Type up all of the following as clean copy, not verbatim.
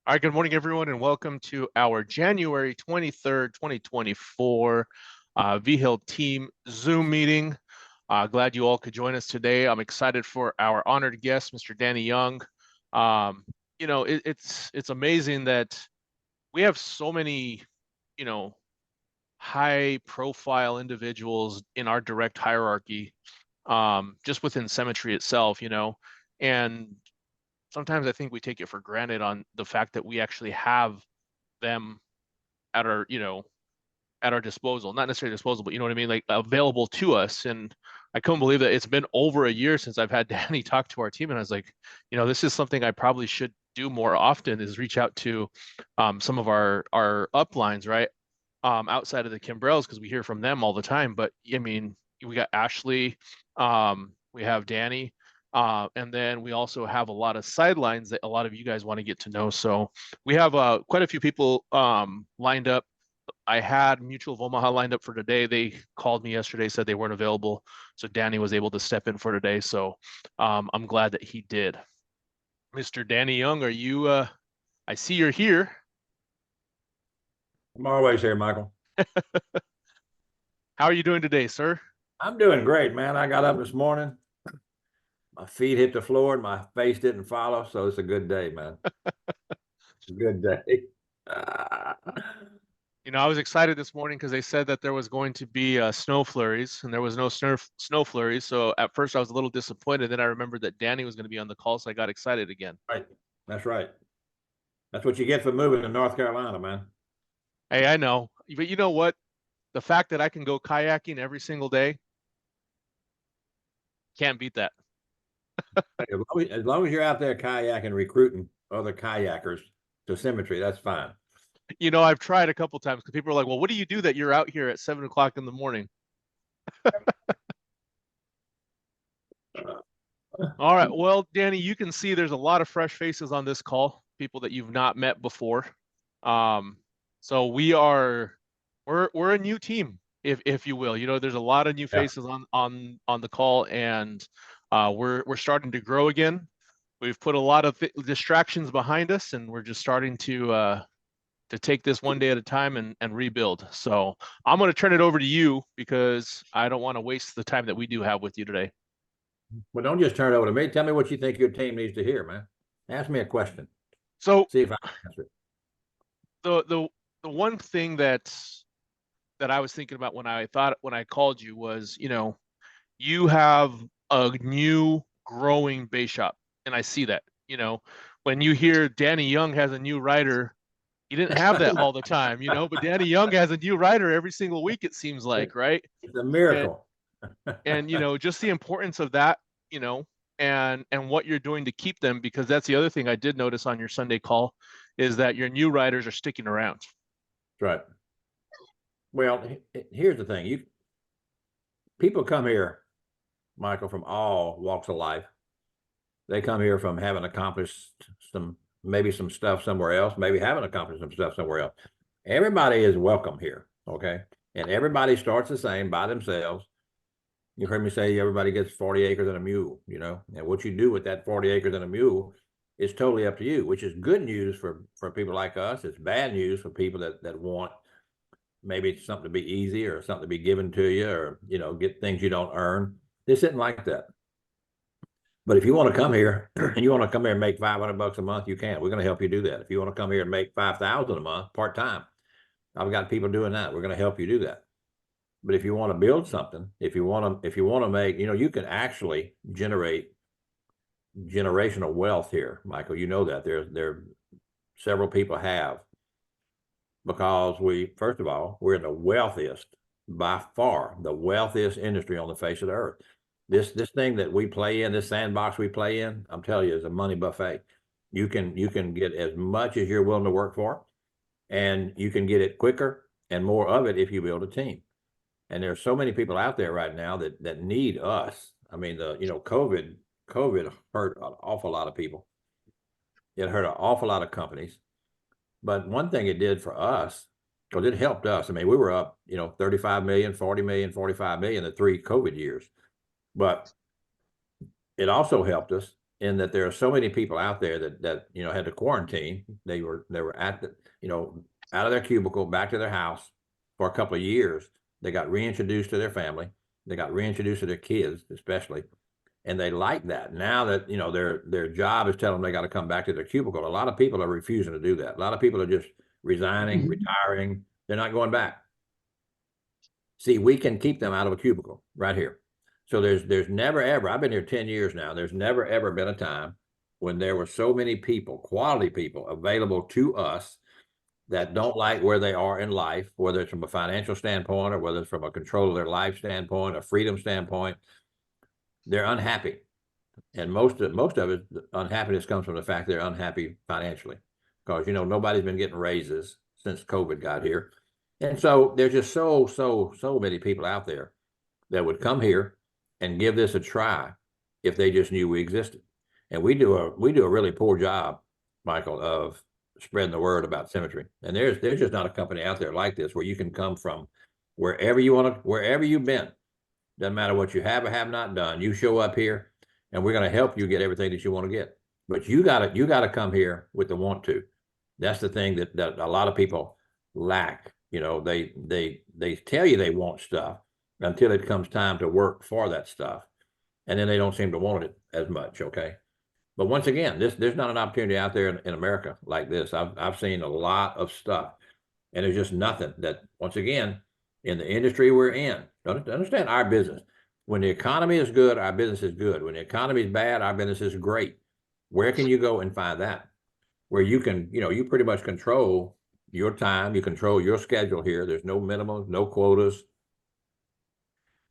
All right, good morning, everyone, and welcome to our January 23rd, 2024 Vigil team Zoom meeting. Glad you all could join us today. I'm excited for our honored guest, Mr. Danny Young. Um, it's amazing that we have so many, you know, high profile individuals in our direct hierarchy, just within Cemetery itself, and sometimes I think we take it for granted on the fact that we actually have them at our, at our disposal, not necessarily disposal, but you know what I mean, like available to us. And I couldn't believe that it's been over a year since I've had Danny talk to our team. And I was like, this is something I probably should do more often is reach out to some of our uplines, right? Outside of the Kimbrells, because we hear from them all the time. But I mean, we got Ashley, we have Danny, and then we also have a lot of sidelines that a lot of you guys want to get to know. So we have quite a few people lined up. I had Mutual of Omaha lined up for today. They called me yesterday, said they weren't available. So Danny was able to step in for today. So I'm glad that he did. Mr. Danny Young, are you, I see you're here. I'm always here, Michael. How are you doing today, sir? I'm doing great, man. I got up this morning. My feet hit the floor and my face didn't follow. So it's a good day, man. It's a good day. I was excited this morning because they said that there was going to be snow flurries, and there was no snow flurries. So at first I was a little disappointed. Then I remembered that Danny was going to be on the call, so I got excited again. Right. That's right. That's what you get for moving to North Carolina, man. Hey, I know, but you know what? The fact that I can go kayaking every single day, can't beat that. As long as you're out there kayaking, recruiting other kayakers to Cemetery, that's fine. I've tried a couple times because people are like, "Well, what do you do that you're out here at 7 o'clock in the morning?" All right. Well, Danny, you can see there's a lot of fresh faces on this call, people that you've not met before. Um, so we're a new team, if you will. There's a lot of new Yeah. faces on the call, and we're starting to grow again. We've put a lot of distractions behind us, and we're just starting to take this one day at a time and rebuild. So I'm going to turn it over to you because I don't want to waste the time that we do have with you today. Well, don't just turn it over to me. Tell me what you think your team needs to hear, man. Ask me a question. So See if I can answer it. the one thing that I was thinking about when I called you was, you have a new growing base shop, and I see that. When you hear Danny Young has a new rider, you didn't have that all the time, but Danny Young has a new rider every single week, it seems like, right? It's a And miracle. and just the importance of that, and what you're doing to keep them, because that's the other thing I did notice on your Sunday call is that your new riders are sticking around. Right. Well, here's the thing. People come here, Michael, from all walks of life. They come here from having accomplished maybe some stuff somewhere else, maybe haven't accomplished some stuff somewhere else. Everybody is welcome here, okay? And everybody starts the same by themselves. You've heard me say everybody gets 40 acres and a mule, and what you do with that 40 acres and a mule is totally up to you, which is good news for people like us. It's bad news for people that want maybe something to be easy or something to be given to you, or get things you don't earn. This isn't like that. But if you want to come here and you want to come here and make $500 a month, you can. We're going to help you do that. If you want to come here and make 5,000 a month part time, I've got people doing that. We're going to help you do that. But if you want to build something, if you want to make, you can actually generate generational wealth here, Michael. You know that there several people have, because first of all, we're the wealthiest, by far the wealthiest industry on the face of the earth. This thing that we play in, this sandbox we play in, I'm telling you, is a money buffet. You can get as much as you're willing to work for, and you can get it quicker and more of it if you build a team. And there's so many people out there right now that need us. I mean, COVID hurt an awful lot of people. It hurt an awful lot of companies. But one thing it did for us, because it helped us. I mean, we were up, 35 million, 40 million, 45 million the 3 COVID years. But it also helped us in that there are so many people out there that had to quarantine. They were at the out of their cubicle, back to their house for a couple of years. They got reintroduced to their family. They got reintroduced to their kids, especially, and they like that. Now that their job is telling them they got to come back to their cubicle, a lot of people are refusing to do that. A lot of people are just resigning, retiring. They're not going back. See, we can keep them out of a cubicle right here. So there's never ever, I've been here 10 years now, there's never ever been a time when there were so many people, quality people, available to us that don't like where they are in life, whether it's from a financial standpoint or whether it's from a control of their life standpoint, a freedom standpoint. They're unhappy. And most of it, unhappiness comes from the fact they're unhappy financially, because nobody's been getting raises since COVID got here. And so there's just so many people out there that would come here and give this a try if they just knew we existed. And we do a really poor job, Michael, of spreading the word about Symmetry. And there's just not a company out there like this where you can come from wherever you've been. Doesn't matter what you have or have not done. You show up here and we're going to help you get everything that you want to get. But you gotta come here with the want to. That's the thing that a lot of people lack. They tell you they want stuff until it comes time to work for that stuff. And then they don't seem to want it as much. Okay. But once again, there's not an opportunity out there in America like this. I've seen a lot of stuff, and there's just nothing that, once again, in the industry we're in, don't understand our business. When the economy is good, our business is good. When the economy is bad, our business is great. Where can you go and find that? Where you can, you pretty much control your time, you control your schedule here. There's no minimums, no quotas.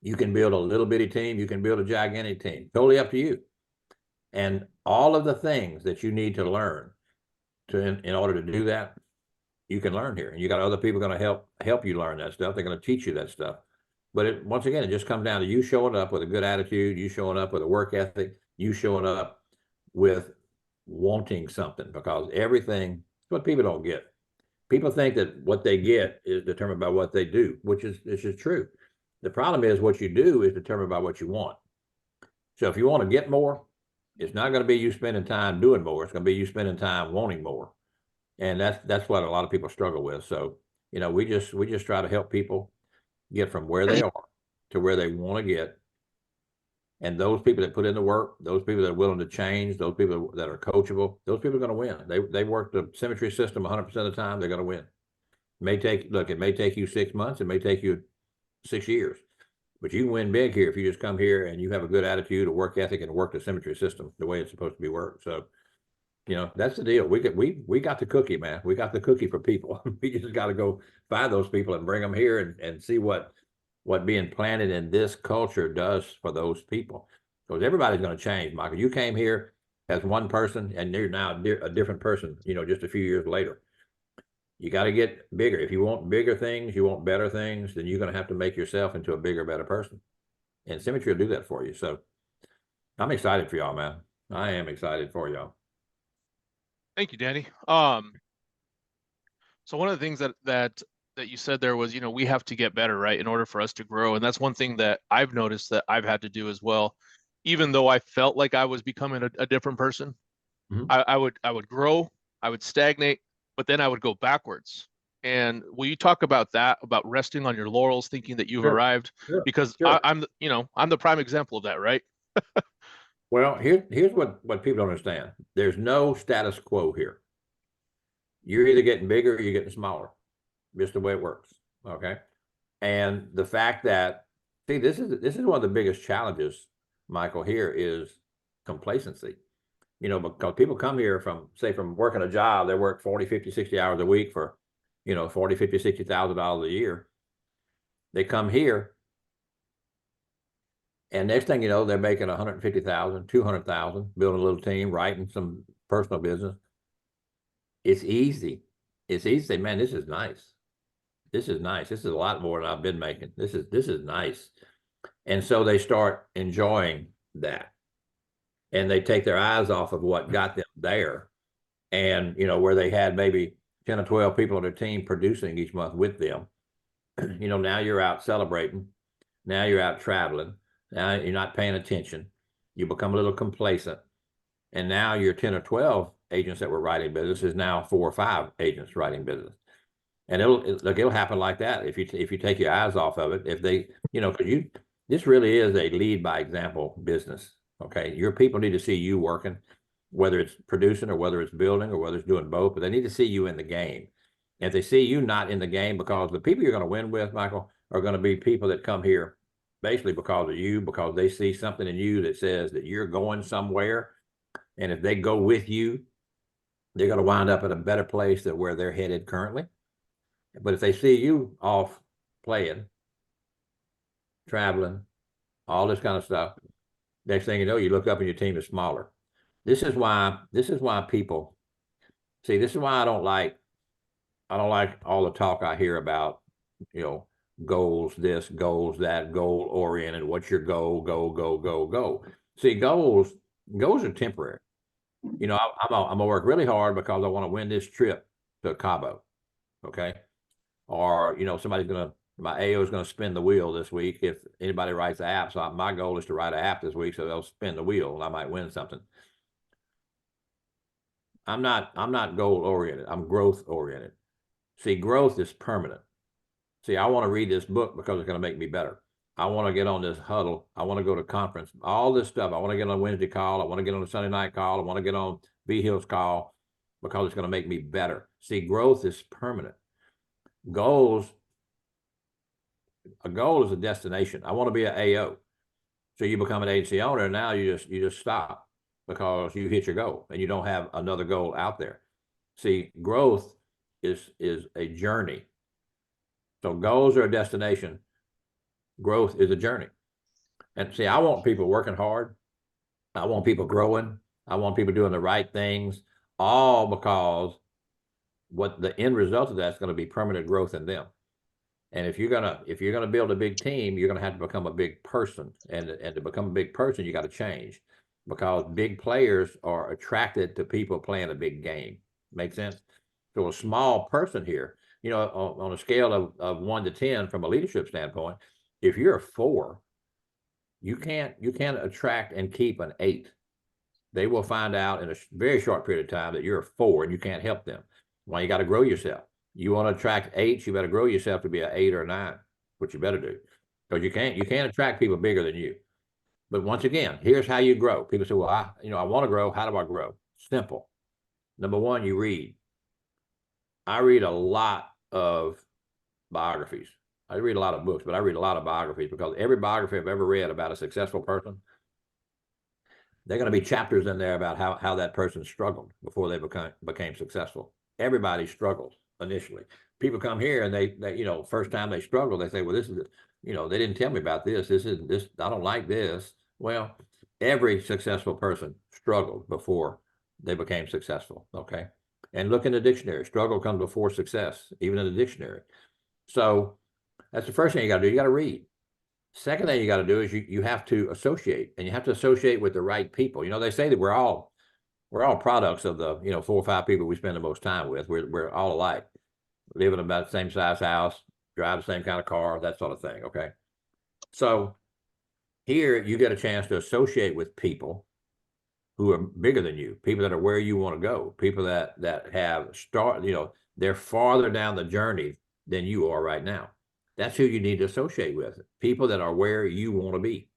You can build a little bitty team, you can build a gigantic team. Totally up to you. And all of the things that you need to learn in order to do that, you can learn here. And you got other people going to help you learn that stuff. They're going to teach you that stuff. But once again, it just comes down to you showing up with a good attitude, you showing up with a work ethic, you showing up with wanting something, because everything, what people don't get. People think that what they get is determined by what they do, which is true. The problem is what you do is determined by what you want. So if you want to get more, it's not going to be you spending time doing more. It's going to be you spending time wanting more. And that's what a lot of people struggle with. So, we just try to help people get from where they are to where they want to get. And those people that put in the work, those people that are willing to change, those people that are coachable, those people are going to win. They work the Symmetry system 100% of the time. They're going to win. It may take you 6 months. It may take you 6 years. But you can win big here if you just come here and you have a good attitude, a work ethic, and work the Symmetry system the way it's supposed to be worked. So, that's the deal. We got the cookie, man. We got the cookie for people. We just got to go find those people and bring them here and see what being planted in this culture does for those people. Because everybody's going to change, Michael. You came here as one person and you're now a different person, just a few years later. You got to get bigger. If you want bigger things, you want better things, then you're going to have to make yourself into a bigger, better person. And Symmetry will do that for you. So I'm excited for y'all, man. I am excited for y'all. Thank you, Danny. So one of the things that you said there was, we have to get better, right, in order for us to grow. And that's one thing that I've noticed that I've had to do as well. Even though I felt like I was becoming a different person, I would grow, I would stagnate, but then I would go backwards. And will you talk about that, about resting on your laurels, thinking that you've arrived? Because I'm the prime example of that, right? Well, here's what people don't understand. There's no status quo here. You're either getting bigger or you're getting smaller. Just the way it works. Okay. And the fact that, see, this is one of the biggest challenges, Michael, here is complacency. Because people come here from working a job, they work 40, 50, 60 hours a week for, 40, 50, $60,000 a year. They come here and next thing you know, they're making 150,000, 200,000, building a little team, writing some personal business. It's easy. It's easy to say, man, this is nice. This is nice. This is a lot more than I've been making. This is nice. And so they start enjoying that. And they take their eyes off of what got them there. And, where they had maybe 10 or 12 people on their team producing each month with them. Now you're out celebrating. Now you're out traveling. Now you're not paying attention. You become a little complacent. And now your 10 or 12 agents that were writing business is now 4 or 5 agents writing business. And it'll happen like that if you take your eyes off of it. If they, because this really is a lead by example business. Okay, your people need to see you working, whether it's producing or whether it's building or whether it's doing both, but they need to see you in the game. And if they see you not in the game, because the people you're going to win with, Michael, are going to be people that come here basically because of you, because they see something in you that says that you're going somewhere. And if they go with you, they're going to wind up at a better place than where they're headed currently. But if they see you off playing, traveling, all this kind of stuff, next thing you know, you look up and your team is smaller. This is why people see, this is why I don't like all the talk I hear about, goals, this, goals, that, goal oriented. What's your goal? Go. See, goals are temporary. I'm gonna work really hard because I want to win this trip to Cabo. Okay. Or, my AO is going to spin the wheel this week. If anybody writes an app, so my goal is to write an app this week, so they'll spin the wheel and I might win something. I'm not goal oriented. I'm growth oriented. See, growth is permanent. See, I want to read this book because it's going to make me better. I want to get on this huddle. I want to go to conference, all this stuff. I want to get on a Wednesday call. I want to get on a Sunday night call. I want to get on Vigil's call because it's going to make me better. See, growth is permanent. A goal is a destination. I want to be an AO. So you become an agency owner, and now you just stop because you hit your goal and you don't have another goal out there. See, growth is a journey. So goals are a destination. Growth is a journey. And see, I want people working hard. I want people growing. I want people doing the right things, all because what the end result of that is going to be permanent growth in them. And if you're gonna build a big team, you're gonna have to become a big person. And to become a big person, you got to change, because big players are attracted to people playing a big game. Make sense? So a small person here, on a scale of 1 to 10 from a leadership standpoint, if you're a 4, you can't attract and keep an 8. They will find out in a very short period of time that you're a 4 and you can't help them. Well, you got to grow yourself. You want to attract 8s, you better grow yourself to be an 8 or a 9, which you better do, because you can't attract people bigger than you. But once again, here's how you grow. People say, well, I want to grow. How do I grow? Simple. Number 1, you read. I read a lot of biographies. I read a lot of books, but I read a lot of biographies, because every biography I've ever read about a successful person, they're going to be chapters in there about how that person struggled before they became successful. Everybody struggles initially. People come here and they first time they struggle, they say, well, this is, they didn't tell me about this. This, I don't like this. Well, every successful person struggled before they became successful. Okay. And look in the dictionary. Struggle comes before success, even in the dictionary. So that's the first thing you got to do. You got to read. Second thing you got to do is you have to associate, and you have to associate with the right people. They say that we're all products of the 4 or 5 people we spend the most time with. We're all alike, live in about the same size house, drive the same kind of car, that sort of thing. Okay, so here you get a chance to associate with people who are bigger than you, people that are where you want to go, people that have they're farther down the journey than you are right now. That's who you need to associate with, people that are where you want to be.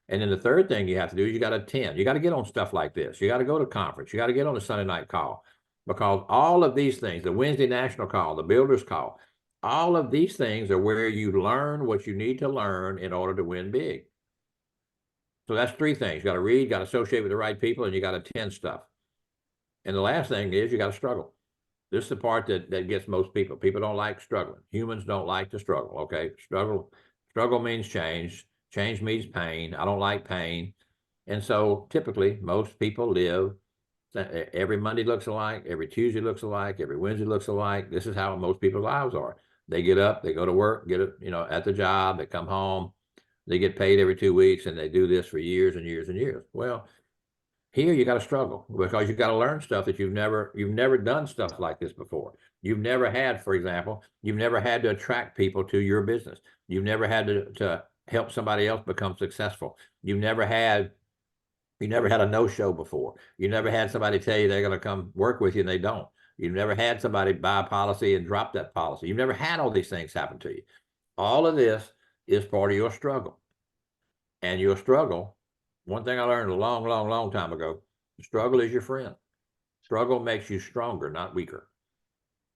And then the third thing you have to do is you got to attend. You got to get on stuff like this. You got to go to conference. You got to get on a Sunday night call, because all of these things, the Wednesday national call, the builders call, all of these things are where you learn what you need to learn in order to win big. So that's 3 things. You got to read, got to associate with the right people, and you got to attend stuff. And the last thing is you got to struggle. This is the part that gets most people. People don't like struggling. Humans don't like to struggle. Okay. Struggle means change. Change means pain. I don't like pain. And so typically most people live, every Monday looks alike, every Tuesday looks alike, every Wednesday looks alike. This is how most people's lives are. They get up, they go to work, get it, at the job, they come home, they get paid every 2 weeks, and they do this for years and years and years. Well, here you got to struggle, because you've got to learn stuff that you've never done stuff like this before. You've never had, for example, you've never had to attract people to your business. You've never had to help somebody else become successful. You've never had You never had a no-show before. You never had somebody tell you they're going to come work with you and they don't. You've never had somebody buy a policy and drop that policy. You've never had all these things happen to you. All of this is part of your struggle. And your struggle, one thing I learned a long, long, long time ago, struggle is your friend. Struggle makes you stronger, not weaker.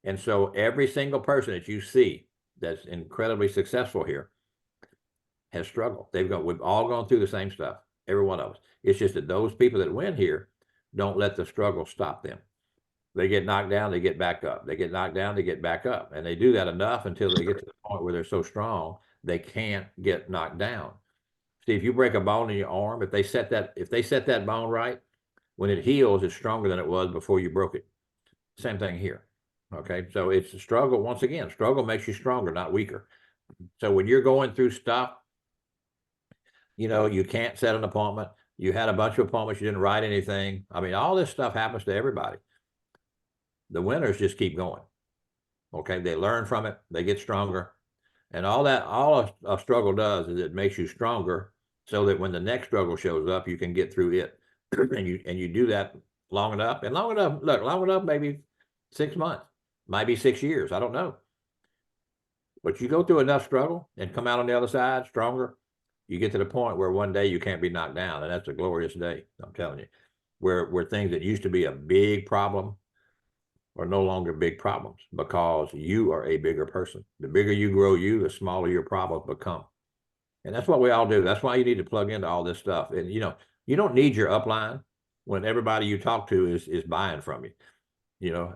And so every single person that you see that's incredibly successful here has struggled. We've all gone through the same stuff, every one of us. It's just that those people that win here don't let the struggle stop them. They get knocked down, they get back up. They get knocked down, they get back up. And they do that enough until they get to the point where they're so strong, they can't get knocked down. See, if you break a bone in your arm, if they set that bone right, when it heals, it's stronger than it was before you broke it. Same thing here. Okay. So it's a struggle. Once again, struggle makes you stronger, not weaker. So when you're going through stuff, you can't set an appointment. You had a bunch of appointments, you didn't write anything. I mean, all this stuff happens to everybody. The winners just keep going. Okay. They learn from it, they get stronger. And all a struggle does is it makes you stronger so that when the next struggle shows up, you can get through it. and you do that long enough, maybe 6 months, might be 6 years. I don't know. But you go through enough struggle and come out on the other side stronger, you get to the point where one day you can't be knocked down. And that's a glorious day, I'm telling you, where things that used to be a big problem are no longer big problems because you are a bigger person. The bigger you grow the smaller your problems become. And that's what we all do. That's why you need to plug into all this stuff. And you don't need your upline when everybody you talk to is buying from you.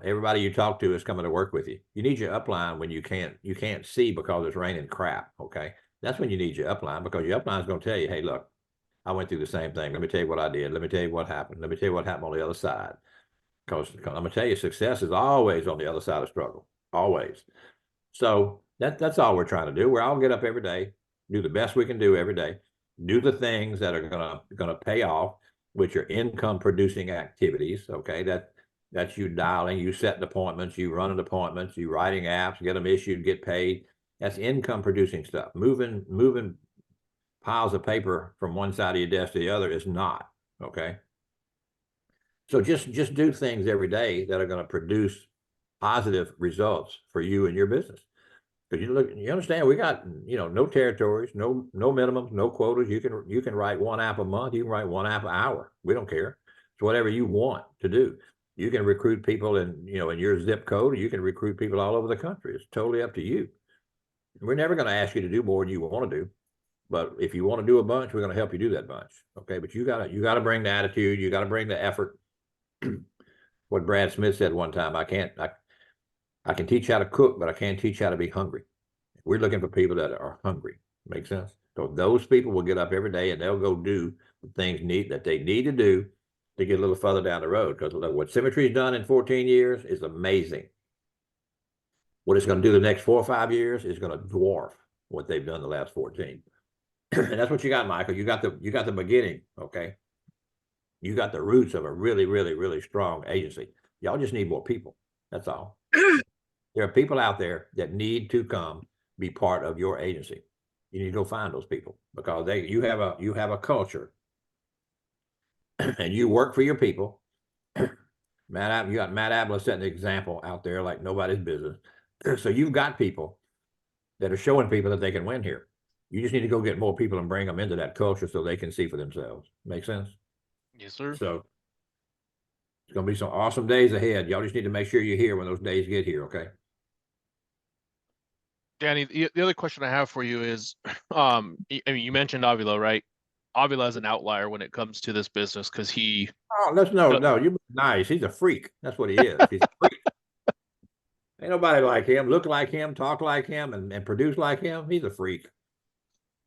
Everybody you talk to is coming to work with you. You need your upline when you can't see because it's raining crap. Okay. That's when you need your upline, because your upline is going to tell you, hey, look, I went through the same thing. Let me tell you what I did. Let me tell you what happened. Let me tell you what happened on the other side. Because I'm going to tell you, success is always on the other side of struggle. Always. So that's all we're trying to do. We're all get up every day, do the best we can do every day, do the things that are gonna pay off, which are income producing activities. Okay, that's you dialing, you setting appointments, you running appointments, you writing apps, get them issued, get paid. That's income producing stuff. Moving piles of paper from one side of your desk to the other is not. Okay. So just do things every day that are going to produce positive results for you and your business. Because you understand, we got no territories, no minimums, no quotas. You can write one app a month, you can write one app an hour. We don't care. It's whatever you want to do. You can recruit people in your zip code, or you can recruit people all over the country. It's totally up to you. We're never going to ask you to do more than you want to do. But if you want to do a bunch, we're going to help you do that bunch. Okay. But you gotta bring the attitude, you gotta bring the effort. What Brad Smith said one time, I can teach how to cook, but I can't teach how to be hungry. We're looking for people that are hungry. Make sense? So those people will get up every day and they'll go do the things that they need to do to get a little further down the road. Because what Symmetry's done in 14 years is amazing. What it's going to do the next 4 or 5 years is going to dwarf what they've done the last 14. And that's what you got, Michael. You got the beginning. Okay. You got the roots of a really, really, really strong agency. Y'all just need more people. That's all. There are people out there that need to come be part of your agency. You need to go find those people, because you have a culture and you work for your people. You got Matt Abler setting the example out there like nobody's business. So you've got people that are showing people that they can win here. You just need to go get more people and bring them into that culture so they can see for themselves. Make sense? Yes, sir. So it's going to be some awesome days ahead. Y'all just need to make sure you're here when those days get here. Okay. Danny, the other question I have for you is, I mean, you mentioned Avila, right? Avila is an outlier when it comes to this business because he. Oh, no, you're nice. He's a freak. That's what he is. He's a freak. Ain't nobody like him, look like him, talk like him, and produce like him. He's a freak.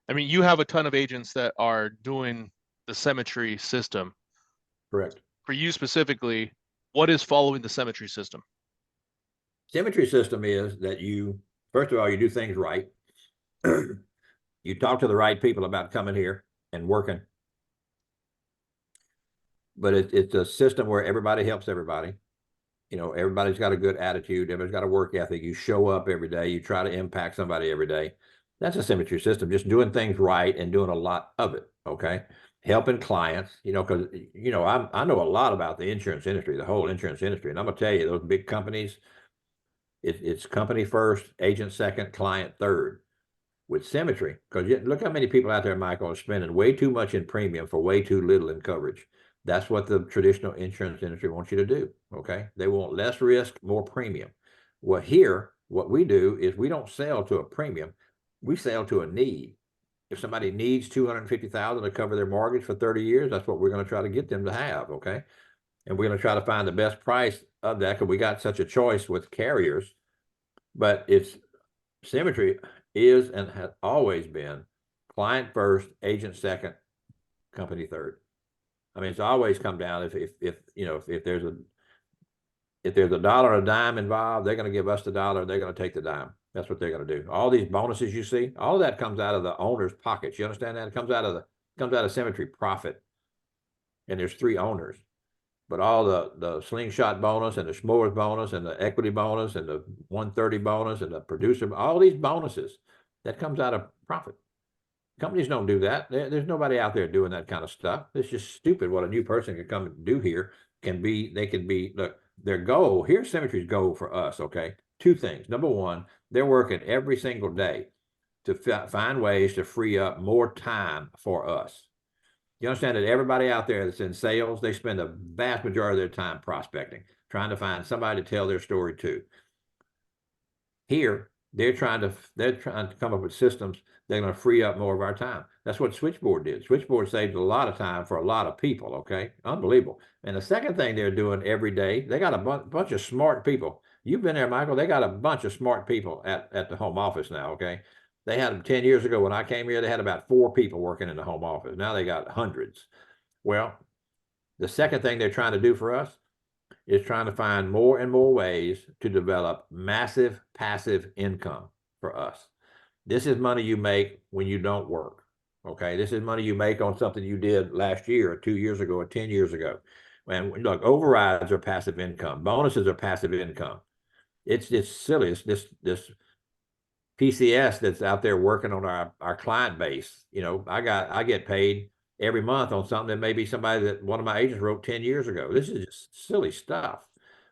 I mean, you have a ton of agents that are doing the Symmetry system. Correct. For you specifically, what is following the Symmetry system? Symmetry system is that first of all, you do things right. You talk to the right people about coming here and working. But it's a system where everybody helps everybody. Everybody's got a good attitude. Everybody's got a work ethic. You show up every day. You try to impact somebody every day. That's a Symmetry system, just doing things right and doing a lot of it. Okay. helping clients, because, I know a lot about the insurance industry, the whole insurance industry. And I'm going to tell you, those big companies, it's company first, agent second, client third. With symmetry, because look how many people out there, Michael, are spending way too much in premium for way too little in coverage. That's what the traditional insurance industry wants you to do. Okay. They want less risk, more premium. Well, here, what we do is we don't sell to a premium, we sell to a need. If somebody needs 250,000 to cover their mortgage for 30 years, that's what we're going to try to get them to have. Okay. And we're going to try to find the best price of that because we got such a choice with carriers. But it's symmetry is and has always been client first, agent second, company third. I mean, it's always come down if there's a dollar or a dime involved, they're going to give us the dollar, they're going to take the dime. That's what they're going to do. All these bonuses you see, all of that comes out of the owner's pockets. You understand that? It comes out of symmetry profit. And there's 3 owners. But all the slingshot bonus and the s'mores bonus and the equity bonus and the 130 bonus and the producer, all these bonuses, that comes out of profit. Companies don't do that. There's nobody out there doing that kind of stuff. It's just stupid what a new person can come and do here. Look, their goal, here's Symmetry's goal for us, okay? 2 things. Number one, they're working every single day to find ways to free up more time for us. You understand that everybody out there that's in sales, they spend the vast majority of their time prospecting, trying to find somebody to tell their story to. Here, they're trying to come up with systems that are going to free up more of our time. That's what Switchboard did. Switchboard saved a lot of time for a lot of people, okay? Unbelievable. And the second thing they're doing every day, they got a bunch of smart people. You've been there, Michael. They got a bunch of smart people at the home office now, okay? They had them 10 years ago when I came here, they had about 4 people working in the home office. Now they got hundreds. Well, the second thing they're trying to do for us is trying to find more and more ways to develop massive passive income for us. This is money you make when you don't work. Okay. This is money you make on something you did last year or 2 years ago or 10 years ago. And look, overrides are passive income. Bonuses are passive income. It's just silly. It's this PCS that's out there working on our client base. I get paid every month on something that maybe somebody that one of my agents wrote 10 years ago. This is just silly stuff.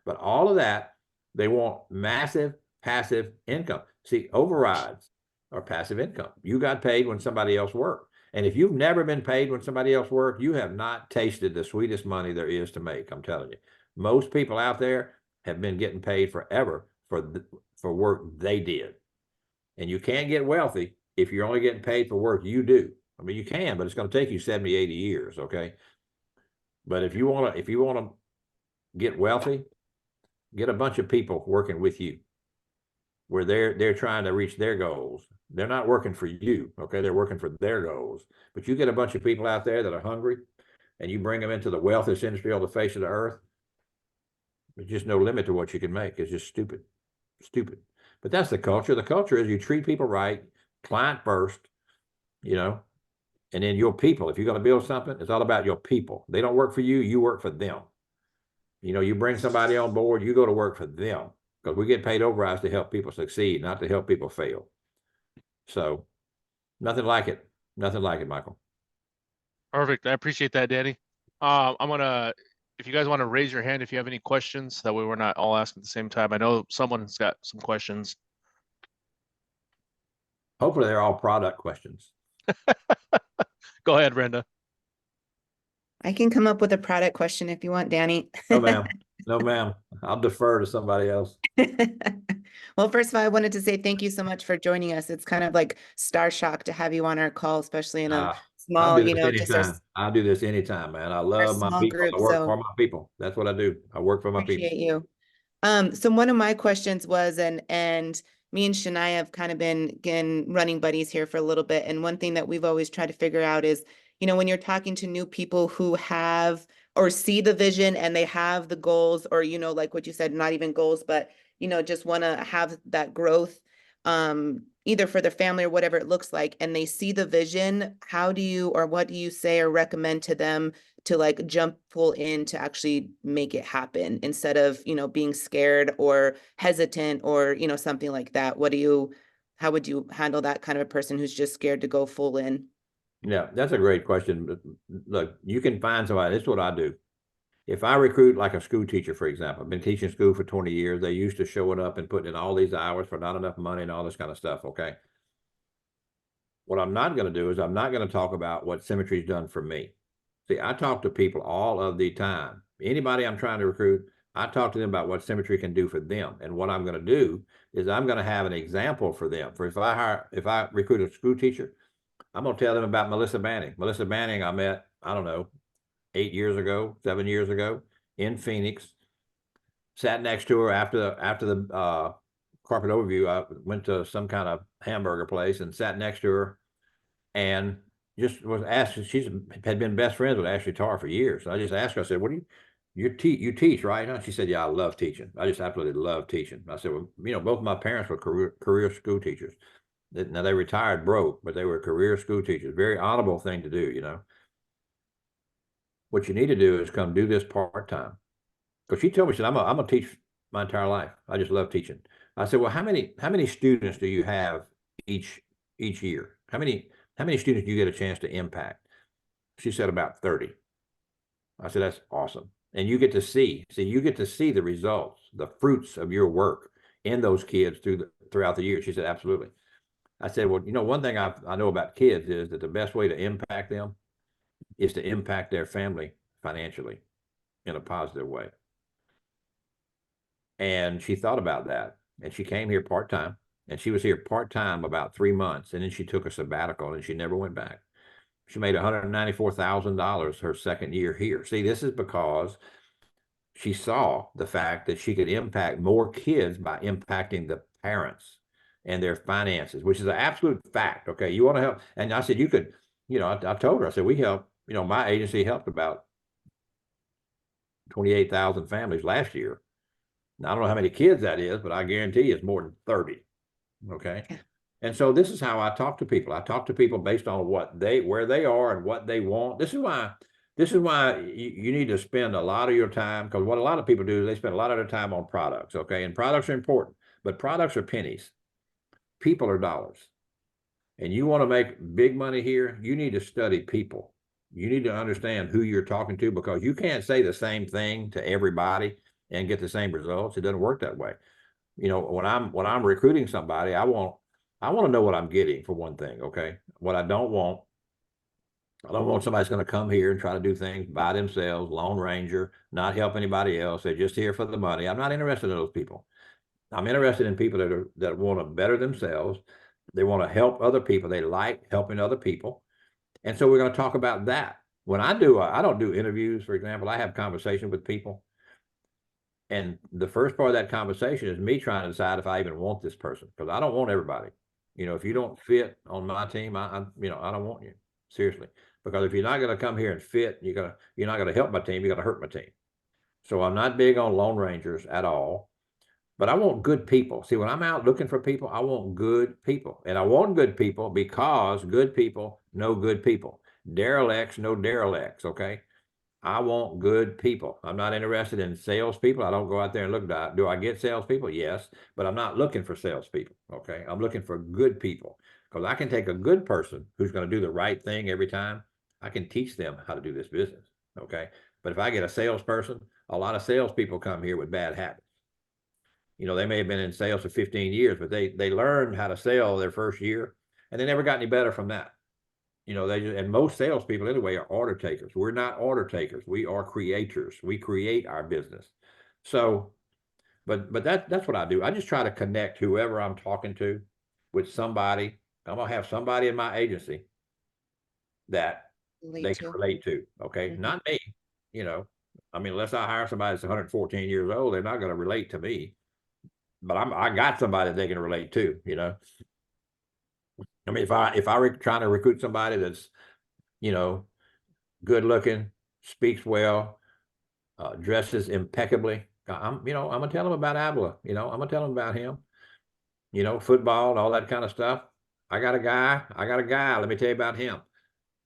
But all of that, they want massive passive income. See, overrides are passive income. You got paid when somebody else worked. And if you've never been paid when somebody else worked, you have not tasted the sweetest money there is to make. I'm telling you. Most people out there have been getting paid forever for work they did. And you can't get wealthy if you're only getting paid for work you do. I mean, you can, but it's going to take you 70, 80 years, okay? But if you want to get wealthy, get a bunch of people working with you where they're trying to reach their goals. They're not working for you, okay? They're working for their goals. But you get a bunch of people out there that are hungry and you bring them into the wealthiest industry on the face of the earth, there's just no limit to what you can make. It's just stupid. But that's the culture. The culture is you treat people right, client first, and then your people. If you're going to build something, it's all about your people. They don't work for you, you work for them. You bring somebody on board, you go to work for them because we get paid overrides to help people succeed, not to help people fail. So nothing like it. Nothing like it, Michael. Perfect. I appreciate that, Danny. If you guys want to raise your hand if you have any questions, that way we're not all asking at the same time. I know someone's got some questions. Hopefully they're all product questions. Go ahead, Brenda. I can come up with a product question if you want, Danny. No, ma'am. No, ma'am. I'll defer to somebody else. Well, first of all, I wanted to say thank you so much for joining us. It's kind of like star shock to have you on our call, especially in a small, I'll do this anytime. I'll do this anytime, man. I love my people. Group, I work for my people. That's what I do. I work for my people. Appreciate you. So one of my questions was, and me and Shania have kind of been running buddies here for a little bit. And one thing that we've always tried to figure out is, when you're talking to new people who have or see the vision and they have the goals, or, like what you said, not even goals, but, just want to have that growth, either for their family or whatever it looks like, and they see the vision, what do you say or recommend to them to like jump full in to actually make it happen instead of, being scared or hesitant or, something like that? How would you handle that kind of a person who's just scared to go full in? Yeah, that's a great question. But look, you can find somebody. This is what I do. If I recruit like a school teacher, for example, I've been teaching school for 20 years. They used to showing up and putting in all these hours for not enough money and all this kind of stuff. Okay. What I'm not going to do is I'm not going to talk about what Symmetry's done for me. See, I talk to people all of the time. Anybody I'm trying to recruit, I talk to them about what Symmetry can do for them. And what I'm going to do is I'm going to have an example for them. For if I recruit a school teacher, I'm going to tell them about Melissa Banning. Melissa Banning, I met, I don't know, 8 years ago, 7 years ago in Phoenix. Sat next to her after the corporate overview. I went to some kind of hamburger place and sat next to her, and just was asked. She's had been best friends with Ashley Tarr for years. So I just asked her. I said, "What do you teach, right?" And she said, "Yeah, I love teaching. I just absolutely love teaching." I said, "Well, both of my parents were career school teachers. Now they retired broke, but they were career school teachers. Very honorable thing to do. What you need to do is come do this part-time." Because she told me, she said, I'm gonna teach my entire life. I just love teaching. I said, well, how many students do you have each year? How many students do you get a chance to impact? She said about 30. I said, that's awesome. And you get to see the results, the fruits of your work in those kids throughout the year. She said, absolutely. I said, well, one thing I know about kids is that the best way to impact them is to impact their family financially in a positive way. And she thought about that, and she came here part-time, and she was here part-time about 3 months, and then she took a sabbatical and she never went back. She made $194,000 her second year here. See, this is because she saw the fact that she could impact more kids by impacting the parents and their finances, which is an absolute fact. Okay, you want to help. And I said, you could, I told her, I said, we help, my agency helped about 28,000 families last year. Now, I don't know how many kids that is, but I guarantee it's more than 30. Okay. Yeah. And so this is how I talk to people. I talk to people based on where they are and what they want. This is why you need to spend a lot of your time, because what a lot of people do is they spend a lot of their time on products. Okay. And products are important, but products are pennies. People are dollars. And you want to make big money here, you need to study people. You need to understand who you're talking to, because you can't say the same thing to everybody and get the same results. It doesn't work that way. When I'm recruiting somebody, I want to know what I'm getting, for one thing. Okay. What I don't want somebody's going to come here and try to do things by themselves, Lone Ranger, not help anybody else. They're just here for the money. I'm not interested in those people. I'm interested in people that want to better themselves. They want to help other people. They like helping other people. And so we're going to talk about that. When I don't do interviews, for example. I have conversations with people. And the first part of that conversation is me trying to decide if I even want this person, because I don't want everybody. If you don't fit on my team, I don't want you, seriously. Because if you're not going to come here and fit, you're not going to help my team. You're going to hurt my team. So I'm not big on Lone Rangers at all. But I want good people. See, when I'm out looking for people, I want good people. And I want good people because good people know good people. Derelicts know derelicts, okay? I want good people. I'm not interested in salespeople. I don't go out there and look at, do I get salespeople? Yes, but I'm not looking for salespeople, okay? I'm looking for good people, because I can take a good person who's going to do the right thing every time. I can teach them how to do this business, okay? But if I get a salesperson, a lot of salespeople come here with bad habits. They may have been in sales for 15 years, but they learned how to sell their first year, and they never got any better from that. And most salespeople anyway are order takers. We're not order takers. We are creators. We create our business. So, but that's what I do. I just try to connect whoever I'm talking to with somebody. I'm gonna have somebody in my agency that they can relate to. Okay, Mm-hmm. Not me. Unless I hire somebody that's 114 years old, they're not going to relate to me. But I got somebody that they can relate to. If I trying to recruit somebody that's, good looking, speaks well, dresses impeccably, I'm gonna tell them about Avila. I'm gonna tell them about him. Football and all that kind of stuff. I got a guy. Let me tell you about him.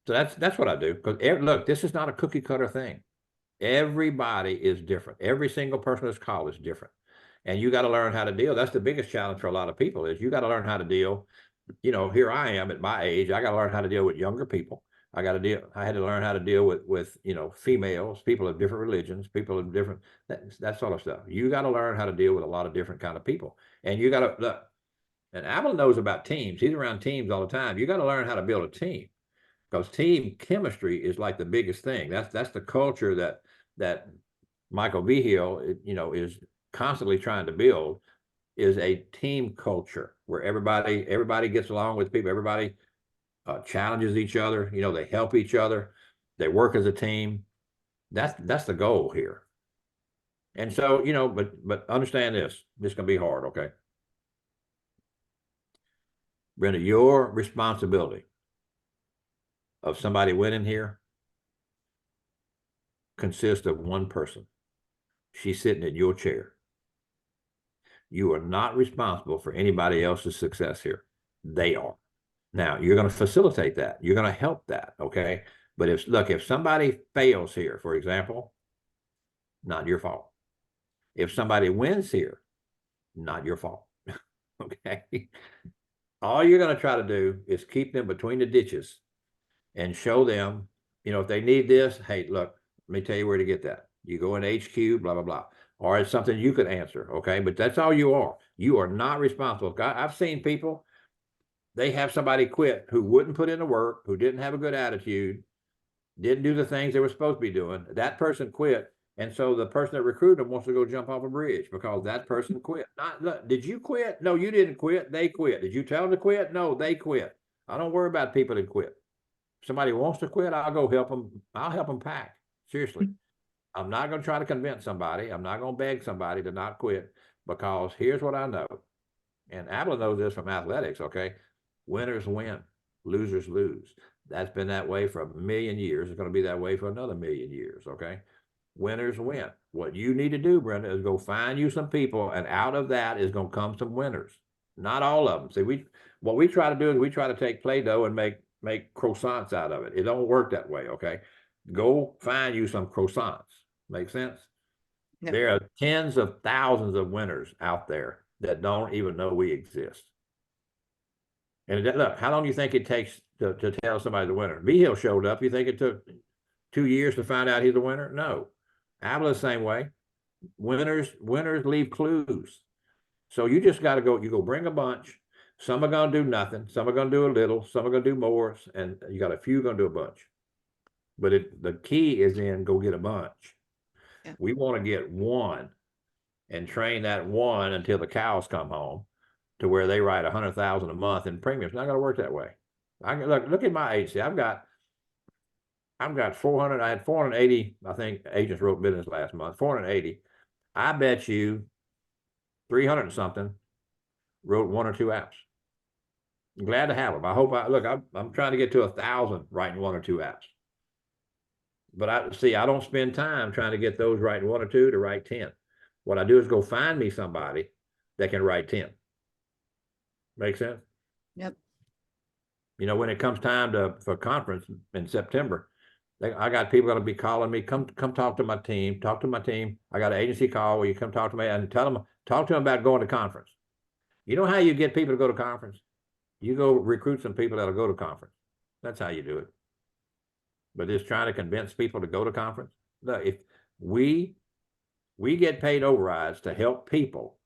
So that's what I do. Because look, this is not a cookie cutter thing. Everybody is different. Every single person that's called is different, and you got to learn how to deal. That's the biggest challenge for a lot of people, is you got to learn how to deal. Here I am at my age. I got to learn how to deal with younger people. I had to learn how to deal with females, people of different religions, people of different that sort of stuff. You got to learn how to deal with a lot of different kind of people, and you got to look. And Apple knows about teams. He's around teams all the time. You got to learn how to build a team, because team chemistry is like the biggest thing. That's the culture that Michael Vigil, is constantly trying to build, is a team culture where everybody gets along with people. Everybody challenges each other. They help each other. They work as a team. That's the goal here. And so, but understand this. This is going to be hard, okay? Brenda, your responsibility of somebody winning here consists of one person. She's sitting in your chair. You are not responsible for anybody else's success here. They are. Now, you're going to facilitate that. You're going to help that, okay? But if somebody fails here, for example, not your fault. If somebody wins here, not your fault, okay? All you're going to try to do is keep them between the ditches and show them, if they need this, hey, look, let me tell you where to get that. You go in HQ, blah, blah, blah. Or it's something you could answer, okay? But that's all you are. You are not responsible. I've seen people, they have somebody quit who wouldn't put in the work, who didn't have a good attitude, didn't do the things they were supposed to be doing. That person quit. And so the person that recruited them wants to go jump off a bridge because that person quit. Did you quit? No, you didn't quit. They quit. Did you tell them to quit? No, they quit. I don't worry about people that quit. If somebody wants to quit, I'll go help them. I'll help them pack. Seriously. I'm not going to try to convince somebody. I'm not going to beg somebody to not quit, because here's what I know. And Abla knows this from athletics, okay? Winners win, losers lose. That's been that way for 1,000,000 years. It's going to be that way for another 1,000,000 years, okay? Winners win. What you need to do, Brenda, is go find you some people, and out of that is going to come some winners. Not all of them. See, what we try to do is we try to take Play-Doh and make croissants out of it. It don't work that way, okay? Go find you some croissants. Make sense? Yep. There are tens of thousands of winners out there that don't even know we exist. And look, how long do you think it takes to tell somebody the winner? Vigil showed up. You think it took 2 years to find out he's the winner? No. Abla the same way. Winners leave clues. So you just got to go. You go bring a bunch. Some are going to do nothing. Some are going to do a little. Some are going to do more. And you got a few going to do a bunch. But the key is in go get a bunch. Yeah. We want to get one and train that one until the cows come home, to where they write $100,000 a month in premiums. Not going to work that way. Look at my agency. I've got 400. I had 480. I think agents wrote business last month. 480. I bet you 300 and something wrote 1 or 2 apps. I'm glad to have them. I'm trying to get to 1,000 writing 1 or 2 apps. But I don't spend time trying to get those writing 1 or 2 to write 10. What I do is go find me somebody that can write 10. Make sense? Yep. When it comes time for conference in September, I got people going to be calling me, come talk to my team, I got an agency call where you come talk to me and talk to them about going to conference. You know how you get people to go to conference? You go recruit some people that'll go to conference. That's how you do it. But just trying to convince people to go to conference. Look, if we get paid overrides to help people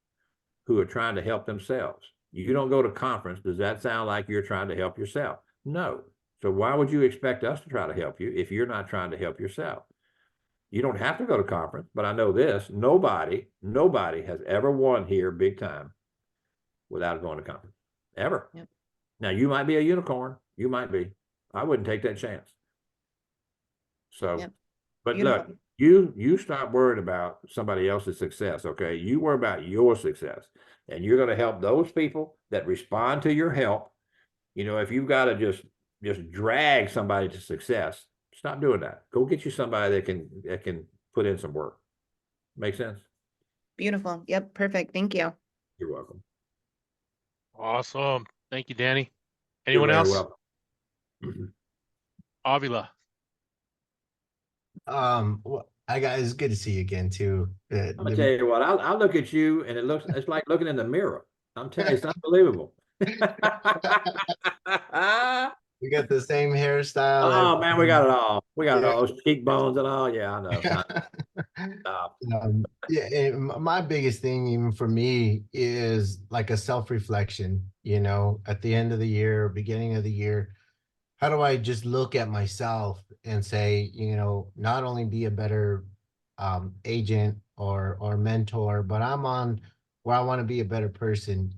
who are trying to help themselves. You don't go to conference. Does that sound like you're trying to help yourself? No. So why would you expect us to try to help you if you're not trying to help yourself? You don't have to go to conference, but I know this, nobody has ever won here big time without going to conference, ever. Yep. Now, you might be a unicorn. You might be. I wouldn't take that chance. So, yep. But look, you stop worrying about somebody else's success, okay? You worry about your success, and you're going to help those people that respond to your help. If you've got to just drag somebody to success, stop doing that. Go get you somebody that can put in some work. Make sense? Beautiful. Yep. Perfect. Thank you. You're welcome. Awesome. Thank you, Danny. Anyone else? Welcome. Avila. Well, it's good to see you again too. I'm gonna tell you what, I look at you and it's like looking in the mirror. I'm telling you, it's unbelievable. We got the same hairstyle. Oh man, we got it all. We got Yeah. all those cheekbones and all. Yeah, I know. Yeah, my biggest thing, even for me, is like a self-reflection. At the end of the year, beginning of the year, how do I just look at myself and say, not only be a better agent or mentor, but I'm on where I want to be a better person,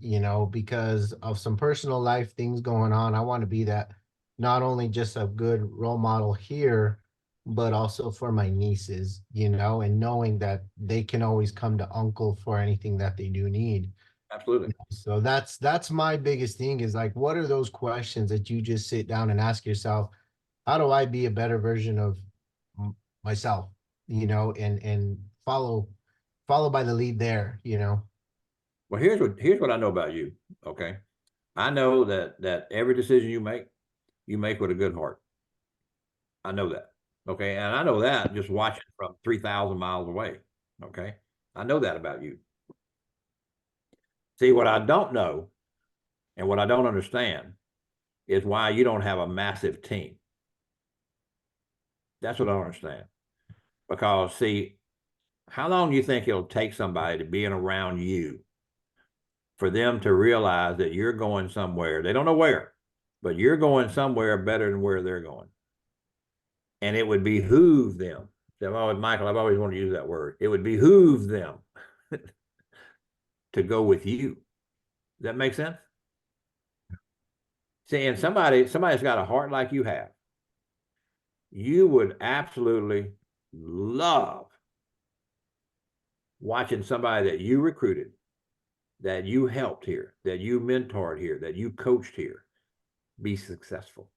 because of some personal life things going on. I want to be that, not only just a good role model here, but also for my nieces, and knowing that they can always come to uncle for anything that they do need. Absolutely. So that's my biggest thing, is like, what are those questions that you just sit down and ask yourself? How do I be a better version of myself? And follow by the lead there. Well, here's what I know about you. Okay, I know that every decision you make with a good heart. I know that. Okay, and I know that just watching from 3,000 miles away. Okay, I know that about you. See, what I don't know and what I don't understand is why you don't have a massive team. That's what I don't understand. Because see, how long do you think it'll take somebody to be around you for them to realize that you're going somewhere? They don't know where, but you're going somewhere better than where they're going. And it would behoove them. Michael, I've always wanted to use that word. It would behoove them to go with you. Does that make sense? See, and somebody's got a heart like you have. You would absolutely love watching somebody that you recruited, that you helped here, that you mentored here, that you coached here, be successful.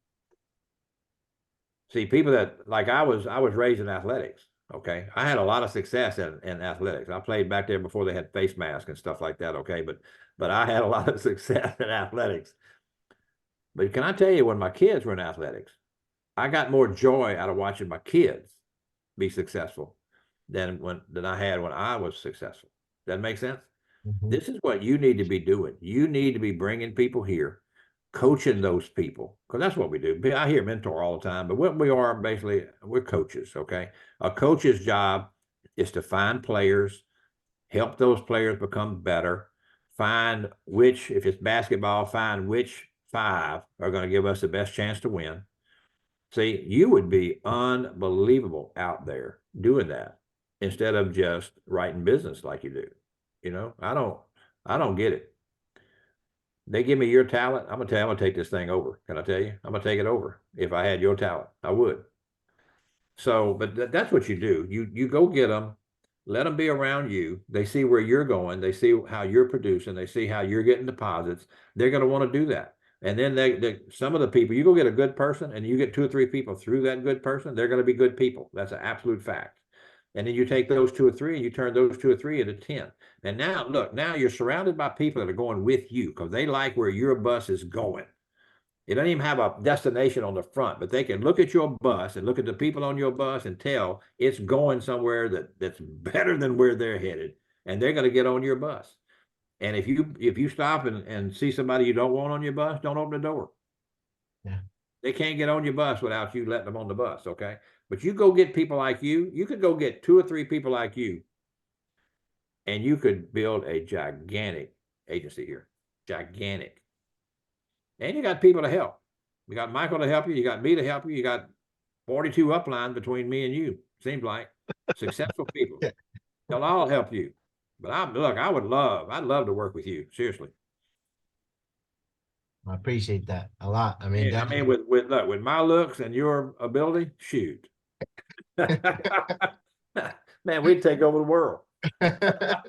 See, people that, like I was raised in athletics. Okay, I had a lot of success in athletics. I played back there before they had face masks and stuff like that. Okay, but I had a lot of success in athletics. But can I tell you, when my kids were in athletics, I got more joy out of watching my kids be successful than I had when I was successful. Does that make sense? Mhm. This is what you need to be doing. You need to be bringing people here, coaching those people, because that's what we do. I hear mentor all the time, but what we are basically, we're coaches. Okay, a coach's job is to find players, help those players become better, find which, if it's basketball, find which 5 are going to give us the best chance to win. See, you would be unbelievable out there doing that instead of just writing business like you do. I don't get it. They give me your talent. I'm gonna take this thing over. Can I tell you? I'm gonna take it over. If I had your talent, I would. So, but that's what you do. You go get them, let them be around you. They see where you're going. They see how you're producing. They see how you're getting deposits. They're going to want to do that. And then some of the people, you go get a good person and you get 2 or 3 people through that good person, they're going to be good people. That's an absolute fact. And then you take those 2 or 3 and you turn those 2 or 3 into 10. And now, look, now you're surrounded by people that are going with you because they like where your bus is going. It doesn't even have a destination on the front, but they can look at your bus and look at the people on your bus and tell it's going somewhere that's better than where they're headed. And they're going to get on your bus. And if you stop and see somebody you don't want on your bus, don't open the door. Yeah. They can't get on your bus without you letting them on the bus. Okay. But you go get people like you could go get 2 or 3 people like you, and you could build a gigantic agency here. Gigantic. And you got people to help. You got Michael to help you. You got me to help you. You got 42 upline between me and you. Seems like successful people. Yeah. They'll all help you. But I'd love to work with you. Seriously. I appreciate that a lot. I mean, And I mean, with my looks and your ability, shoot. Man, we'd take over the world. yeah,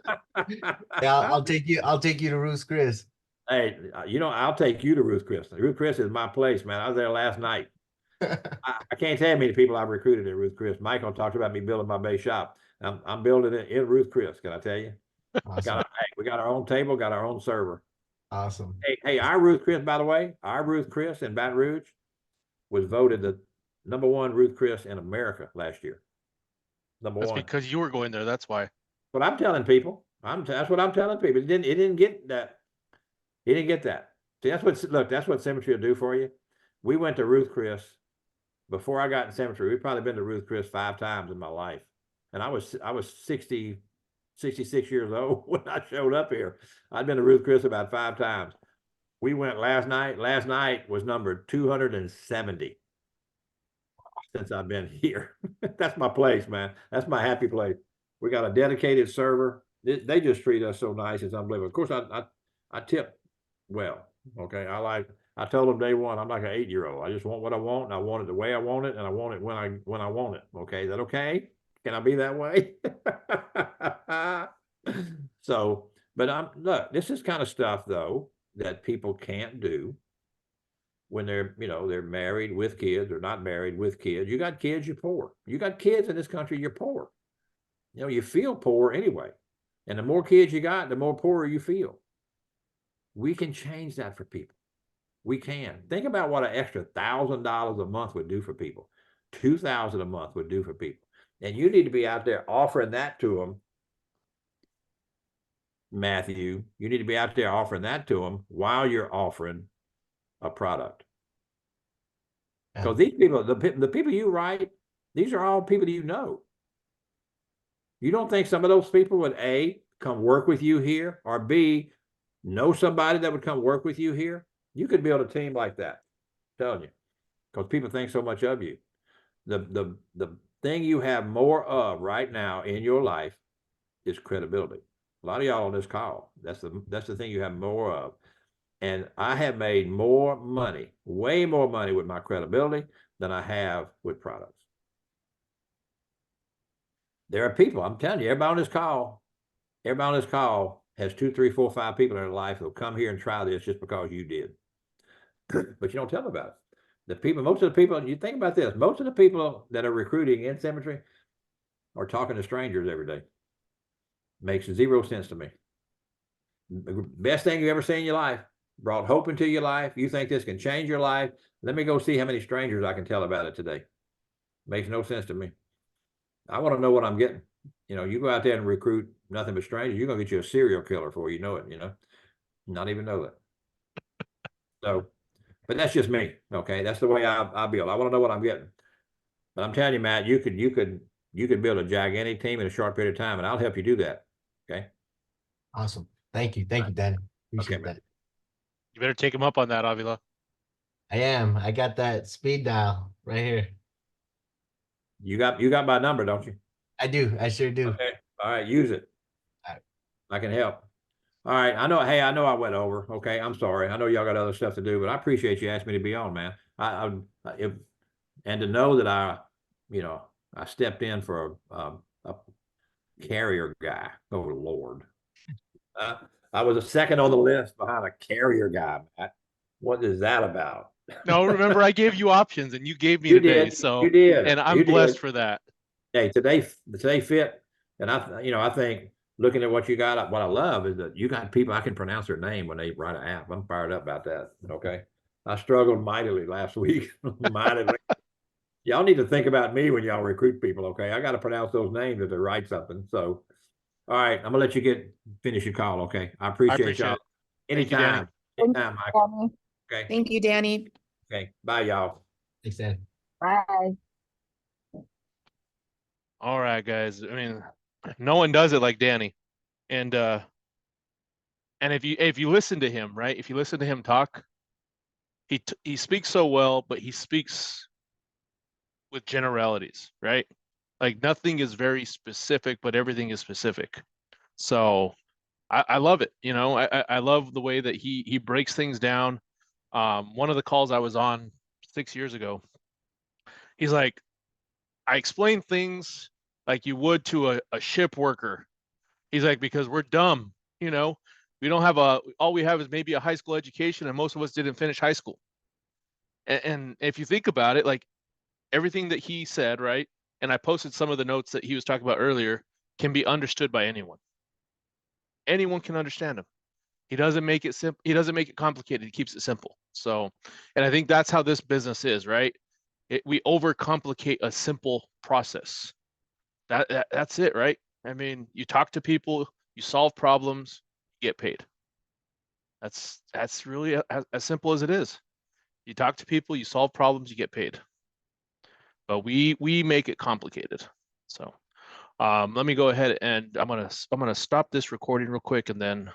I'll take you. I'll take you to Ruth's Chris. Hey, I'll take you to Ruth Chris. Ruth Chris is my place, man. I was there last night. I can't tell you how many people I've recruited at Ruth Chris. Michael talked about me building my base shop. I'm building it in Ruth Chris. Can I tell you? Awesome. We got our own table, got our own server. Awesome. Hey, our Ruth Chris, by the way, our Ruth Chris in Baton Rouge was voted the #1 Ruth Chris in America last year. Number That's one. because you were going there. That's why. What I'm telling people. That's what I'm telling people. It didn't get that. He didn't get that. See, that's what Symmetry will do for you. We went to Ruth Chris before I got in cemetery. We've probably been to Ruth Chris 5 times in my life. And I was 66 years old when I showed up here. I'd been to Ruth Chris about 5 times. We went last night. Last night was number 270 since I've been here. That's my place, man. That's my happy place. We got a dedicated server. They just treat us so nice. It's unbelievable. Of course, I tip well. Okay. I told them day one, I'm like an 8-year-old. I just want what I want, and I want it the way I want it, and I want it when I want it. Okay. Is that okay? Can I be that way? So, but look, this is kind of stuff though that people can't do when they're married with kids or not married with kids. You got kids, you're poor. You got kids in this country, you're poor. You feel poor anyway. And the more kids you got, the more poorer you feel. We can change that for people. We can. Think about what an extra $1,000 a month would do for people. $2,000 a month would do for people. And you need to be out there offering that to them. Matthew, you need to be out there offering that to them while you're offering a product. Because these people, the people you write, these are all people that you know. You don't think some of those people would A, come work with you here, or B, know somebody that would come work with you here? You could build a team like that. I'm telling you. Because people think so much of you. The thing you have more of right now in your life is credibility. A lot of y'all on this call, that's the thing you have more of. And I have made more money, way more money with my credibility than I have with products. There are people, I'm telling you, everybody on this call has 2, 3, 4, 5 people in their life who'll come here and try this just because you did. But you don't tell them about it. Most of the people, you think about this, most of the people that are recruiting in cemetery are talking to strangers every day. Makes 0 sense to me. Best thing you ever seen in your life. Brought hope into your life. You think this can change your life? Let me go see how many strangers I can tell about it today. Makes no sense to me. I want to know what I'm getting. You go out there and recruit nothing but strangers, you're going to get you a serial killer before you know it, not even know that. So, but that's just me. Okay. That's the way I build. I want to know what I'm getting. But I'm telling you, Matt, you could build a gigantic team in a short period of time, and I'll help you do that. Okay. Awesome. Thank you, Danny. Appreciate man. that. You better take him up on that, Avila. I am. I got that speed dial right here. You got my number, don't you? I do. I sure do. Okay. All right. Use it. All right. I can help. All right. I know. Hey, I know I went over. Okay. I'm sorry. I know y'all got other stuff to do, but I appreciate you asking me to be on, man. And to know that I stepped in for a carrier guy. Oh Lord. I was a second on the list behind a carrier guy, Matt. What is that about? No, remember I gave you options and you gave me You today. did. So You did. and I'm You blessed did. for that. Hey, today fit. And I think looking at what you got, what I love is that you got people I can pronounce their name when they write an app. I'm fired up about that. Okay. I struggled mightily last week. Mightily. Y'all need to think about me when y'all recruit people. Okay. I got to pronounce those names if they write something. So, all right. I'm gonna let you finish your call. Okay. I appreciate y'all. it. Thank you, Danny. Anytime, Michael. Okay. Thank you, Danny. Okay. Bye, y'all. Thanks, Danny. Bye. All right, guys. I mean, no one does it like Danny. And if you listen to him, right? If you listen to him talk, he speaks so well, but he speaks with generalities, right? Like nothing is very specific, but everything is specific. So I love it. I love the way that he breaks things down. One of the calls I was on 6 years ago, he's like, I explain things like you would to a ship worker. He's like, because we're dumb, we don't have all we have is maybe a high school education, and most of us didn't finish high school. And if you think about it, like everything that he said, right? And I posted some of the notes that he was talking about earlier, can be understood by anyone. Anyone can understand him. He doesn't make it simple. He doesn't make it complicated. He keeps it simple. So, and I think that's how this business is, right? We overcomplicate a simple process. That's it, right? I mean, you talk to people, you solve problems, you get paid. That's really as simple as it is. You talk to people, you solve problems, you get paid. But we make it complicated. So let me go ahead and I'm gonna stop this recording real quick, and then